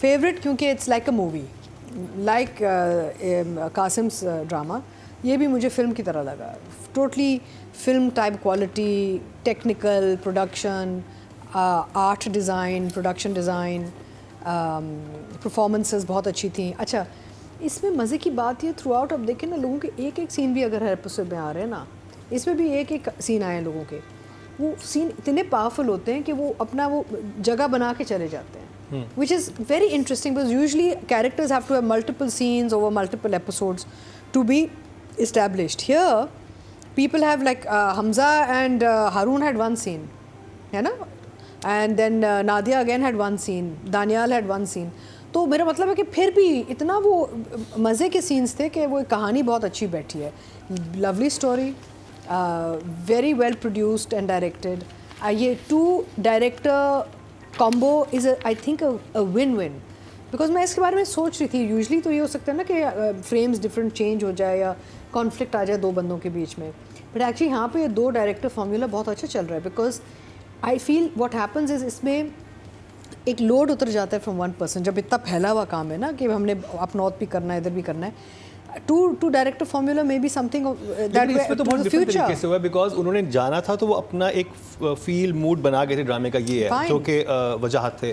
Favourite क्योंकि it's like a movie, like Qasim's drama, ये भी मुझे फिल्म की तरह लगा. टोटली फिल्म type quality, technical production, art design, production design, performances बहुत अच्छी थी. अच्छा, इसमें मज़े की बात ये थ्रू आउट, अब देखें ना, लोगों के एक एक सीन भी अगर हर एपिसोड में आ रहे हैं ना, इसमें भी एक एक सीन आए हैं लोगों के, वो सीन इतने पावरफुल होते हैं कि वो अपना वो जगह बना के चले जाते हैं, which is very interesting because usually characters have to have multiple scenes over multiple episodes to be established. Here people have like Hamza and Haroon had one scene, है ना, and then Nadia again had one scene, Daniel had one scene. तो मेरा मतलब है कि फिर भी इतना वो मज़े के सीन्स थे कि वो कहानी बहुत अच्छी बैठी है. Lovely story, very well produced and directed. ये 2 director combo is I think a win win, because मैं इसके बारे में सोच रही थी. यूजली तो ये हो सकता है ना कि फ्रेम्स डिफरेंट चेंज हो जाए या कॉन्फ्लिक्ट आ जाए 2 बंदों के बीच में, बट एक्चुअली यहाँ पे ये 2 डायरेक्टर फार्मूला बहुत अच्छा चल रहा है. Because I feel what happens is, इसमें एक लोड उतर जाता है फ्रॉम 1 पर्सन. जब इतना फैला हुआ काम है ना कि हमने अप नॉर्थ भी करना है, इधर भी करना है, टू डायरेक्टर फार्मूला में बी समथिंग दैट इसमें तो बहुत डिफरेंट तरीके से हुआ बिकॉज उन्होंने जाना था तो वो अपना एक फील मूड बना गए थे ड्रामे का. ये है जो कि वजाहत थे.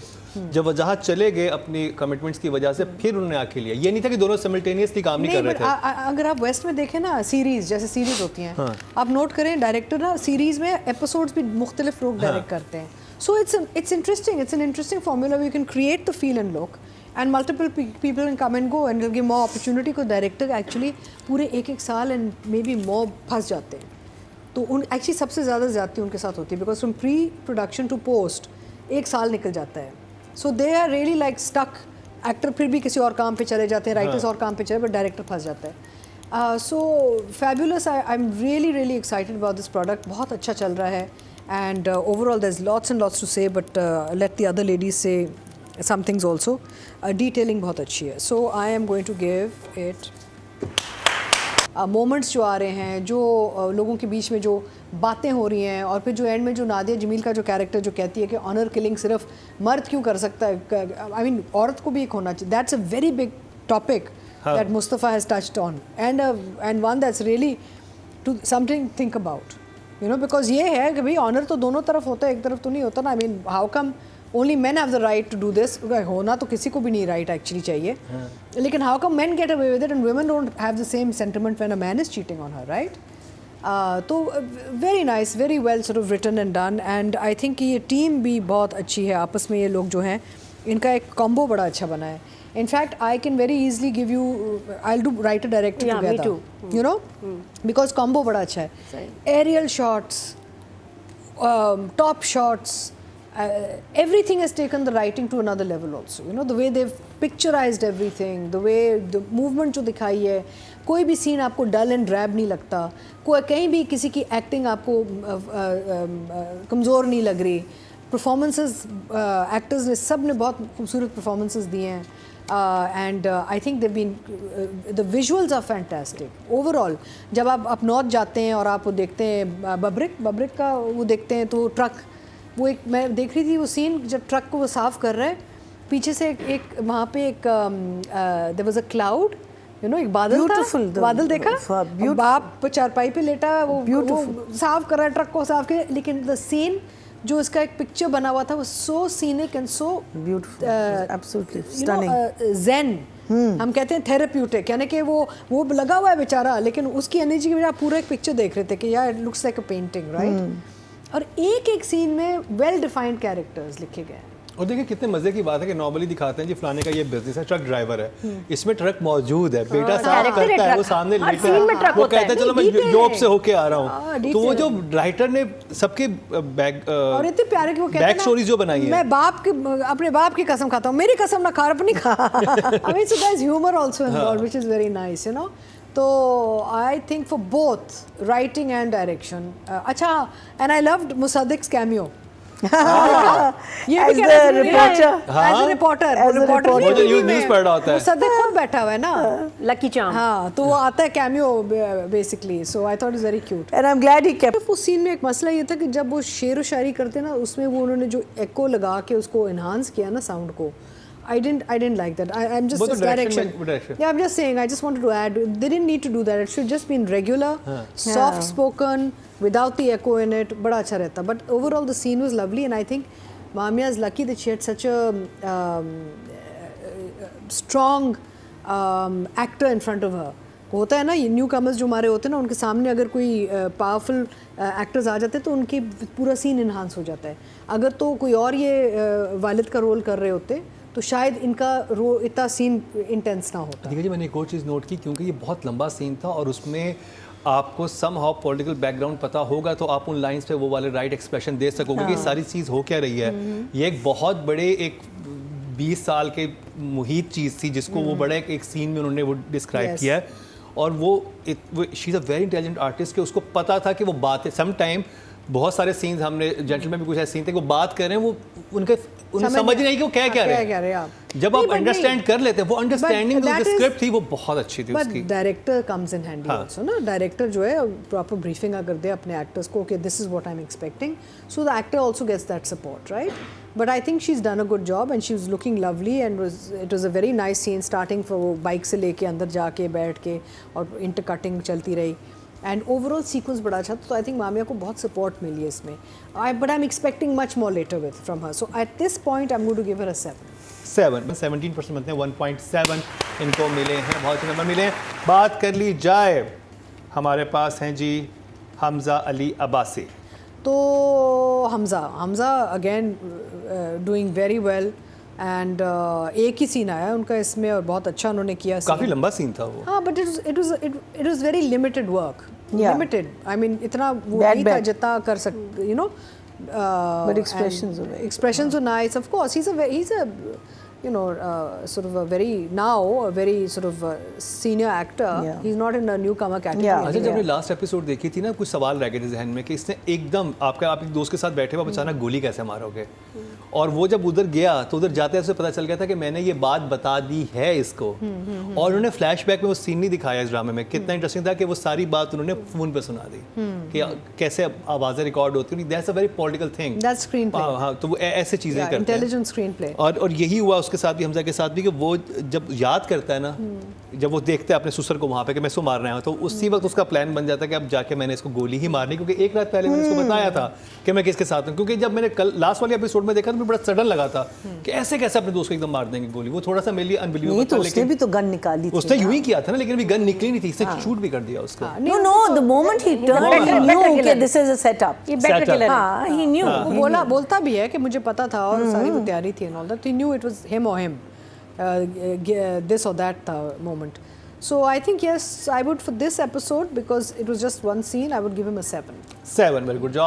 जब वजाहत चले गए अपनी कमिटमेंट्स की वजह से, फिर उन्होंने आके लिया. ये नहीं था कि दोनों सिमल्टेनियसली काम नहीं कर रहे थे. अगर आप वेस्ट में देखें ना, सीरीज जैसे सीरीज होती हैं, आप नोट करें डायरेक्टर ना सीरीज में एपिसोड्स भी मुख्तलिफ लोग डायरेक्ट करते हैं. So it's interesting. It's an interesting formula where you can create the feel and look, and multiple people can come and go, and it'll give more opportunity. को director actually पूरे एक साल and maybe more फंस जाते हैं. तो उन actually सबसे ज़्यादा ज़्यादती उनके साथ होती है because from pre-production to post 1 साल निकल जाता है. So they are really like stuck. Actor फिर भी किसी और काम पे चले जाते हैं, writers और काम पे चले, but director फंस जाता है. So fabulous. I'm really excited about this product. बहुत अच्छा चल रहा है. And overall there's lots and lots to say, but let the other ladies say some things also. Detailing बहुत अच्छी है. So I am going to give it moments जो आ रहे हैं, जो लोगों के बीच में जो बातें हो रही हैं, और फिर जो एंड में जो नादिया जमील का जो कैरेक्टर जो कहती है कि ऑनर किलिंग सिर्फ मर्द क्यों कर सकता है, आई मीन औरत को भी एक होना चाहिए. That's a very big topic that Mustafa has touched on, and one that's really to something think about, you know, because ये है कि भाई ऑनर तो दोनों तरफ होता है, एक तरफ तो नहीं होता ना. I mean how come only man have the right to do this. होना तो किसी को भी नहीं राइट एक्चुअली चाहिए, लेकिन how come man get away with it and women don't have the same sentiment when a man is cheating on her, right? तो very nice, very well sort of written and done. And I think कि ये team भी बहुत अच्छी है. आपस में ये लोग जो हैं, इनका एक कॉम्बो बड़ा अच्छा बना है. In fact, I can very easily give you, I'll do writer director together. Me too. You know, because combo बड़ा अच्छा है. Aerial shots, top shots, everything has taken the writing to another level also. You know, the way they've picturized everything, the way the movement जो दिखाई है, कोई भी scene आपको dull and drab नहीं लगता, कोई कहीं भी किसी की एक्टिंग आपको कमज़ोर नहीं लग रही. परफॉर्मेंसेस एक्टर्स ने सब ने बहुत खूबसूरत परफॉर्मेंसेस दिए हैं. And I think they've been the visuals are fantastic overall. जब आप नॉर्थ जाते हैं और आप वो देखते हैं बब्रिक का वो देखते हैं, तो ट्रक, वो एक मैं देख रही थी वो सीन जब ट्रक को वो साफ़ कर रहा है, पीछे से एक वहाँ पे एक there was a cloud, you know, एक बादल था, बादल देखा, बाप चारपाई पे लेटा, वो साफ़ कर रहा है, ट्रक को साफ़ किया, लेकिन द सीन जो इसका एक पिक्चर बना हुआ था वो so scenic and so beautiful, absolutely stunning, zen. हम कहते हैं थेरेप्यूटिक, यानी कि वो लगा हुआ है बेचारा, लेकिन उसकी एनर्जी की वजह आप पूरा एक पिक्चर देख रहे थे कि यार it looks like a painting, right? और एक सीन में वेल डिफाइंड कैरेक्टर्स लिखे गए हैं. और देखिए कितने मजे की बात है कि नॉर्मली दिखाते हैं जी फलाने का ये बिजनेस है, ट्रक ड्राइवर है, इसमें ट्रक मौजूद है, बेटा साफ करता है, वो सामने लेटा है, वो कहता है चलो मैं जॉब से होके आ रहा हूँ. तो वो जो राइटर ने सबके और इतने प्यारे कि वो कहते हैं बैक स्टोरीज जो बनाई है, मैं अपने बाप की कसम खाता हूँ, मेरी कसम ना खा, अपनी खा. I mean so there is humour also involved, which is very nice, you know. तो I think for both writing and direction अच्छा. And I loved Musaddiq's cameo. ये As भी the कहना चाहिए। reporter. As a reporter, As a reporter reporter. वो तो नहीं, news पढ़ रहा होता है। वो सदा खुद बैठा हुआ है ना, लकी चार्म। हाँ, तो वो आता है cameo basically, so I thought is very cute. And I'm glad he kept. उस सीन में एक मसला ये था कि जब वो शेर व शायरी करते ना, उसमें वो उन्होंने जो एको लगा के उसको इन्हांस किया ना साउंड को, I didn't like that. I'm just वो तो this direction direction. में- direction. Yeah, I'm just saying. I just wanted to add. They didn't need to do that. It should just been regular, soft spoken, without the echo in it. बड़ा अच्छा रहता. But overall, the scene was lovely, and I think Mamiya is lucky that she had such a strong actor in front of her. होता है ना, ये new commerce जो हमारे होते हैं ना, उनके सामने अगर कोई पावरफुल एक्टर्स आ जाते हैं तो उनकी पूरा सीन इन्हांस हो जाता है. अगर तो कोई और ये वालिद का रोल कर रहे होते तो शायद इनका रोल इतना सीन इंटेंस ना होता. देखिए जी, मैंने एक और चीज़ नोट की, क्योंकि ये बहुत लंबा सीन था और उसमें आपको सम हाउ पॉलिटिकल बैकग्राउंड पता होगा तो आप उन लाइंस पे वो वाले राइट एक्सप्रेशन दे सकोगे कि सारी चीज़ हो क्या रही है. ये एक बहुत बड़े एक 20 साल के मुहित चीज़ थी जिसको वो बड़ा एक सीन में उन्होंने वो डिस्क्राइब Yes. किया है. और वो she is a very intelligent artist कि उसको पता था कि वो बात है. सम टाइम बहुत सारे सीन्स हमने जेंटलमैन में कुछ ऐसे सीन थे कि वो बात कर रहे हैं, वो उन्हें समझ नहीं आई कि वो क्या कह रहे हैं. जब आप अंडरस्टैंड कर लेते हैं, वो अंडरस्टैंडिंग जो स्क्रिप्ट थी वो बहुत अच्छी थी बट उसकी. Director comes in handy also ना. डायरेक्टर जो है प्रॉपर ब्रीफिंग अगर दे अपने एक्टर्स को कि this is what I am expecting, so the actor also gets that support, right. But I think she is done a good job and she was looking lovely and it was a very nice scene starting for bike से लेके अंदर जाके बैठ के और inter cutting चलती रही. And overall sequence बड़ा अच्छा था. तो आई थिंक मामिया को बहुत सपोर्ट मिली है इसमें. But I am expecting much more later with from her. So at this point I am going to give her a 17% बनते हैं. 1.7 इनको मिले हैं, बहुत से नंबर मिले हैं. बात कर ली जाए, हमारे पास हैं जी हमज़ा अली अब्बासी. तो Hamza again doing very well and एक ही सीन आया उनका इसमें और बहुत अच्छा उन्होंने किया. काफ़ी लंबा सीन था वो. हाँ, but it was very limited work. Yeah. Limited, I mean इतना वो Bad, नहीं था bad. जितना कर सकते, you know. But expressions were very expressions were nice. Of course, he's a you know sort of a very sort of senior actor. Yeah. He's not in a newcomer category. Yeah. अच्छा, जब हमने last episode देखी थी ना, कुछ सवाल रह गए थे जहन में कि इसने एकदम आप एक दोस्त के साथ बैठे हो, आप अचानक गोली कैसे मारोगे. और वो जब उधर गया तो उधर जाते उसे पता चल गया था कि मैंने ये बात बता दी है इसको. और उन्होंने फ्लैशबैक में वो सीन नहीं दिखाया इस ड्रामे में. कितना इंटरेस्टिंग था कि वो सारी बात उन्होंने फोन पे सुना दी कि कैसे आवाज़ें रिकॉर्ड होती हैं. That's a very political thing. That's screenplay. हाँ, तो वो ऐसे चीज़ें Yeah, करते हैं. intelligent screenplay. और यही हुआ उसके साथ भी, हमजा के साथ भी, कि वो जब याद करता है ना, जब वो देखता है अपने ससुर को वहाँ पे कि मैं इसको मार रहा हूँ, तो उसी वक्त उसका प्लान बन जाता है कि अब जाके मैंने इसको गोली ही मारनी, क्योंकि एक रात पहले मैंने उसको बताया था कि मैं किसके साथ हूँ. क्योंकि जब मैंने कल लास्ट वाले एपिसोड में देखा तो मुझे बड़ा सडन लगा था कि ऐसे कैसे अपने दोस्त को एकदम मार देंगे गोली. वो थोड़ा सा मेरे लिए अनबिलीवेबल नहीं था. तो उसने लेकिन भी तो गन निकाली थी. उसने यूं ही किया था ना, लेकिन अभी गन निकली नहीं थी, इसने शूट भी कर दिया उसको. No, the moment he turned, he knew okay, this is a setup. ये बेटर Setup. किलर है। हाँ, he knew. वो बोलता भी है कि मुझे पता था और सारी वो तैयारी थी and all that. He knew it was him or him. This or that moment. So I think yes, I would for this episode, because it was just one scene, I would give him a 7. 7, very good job.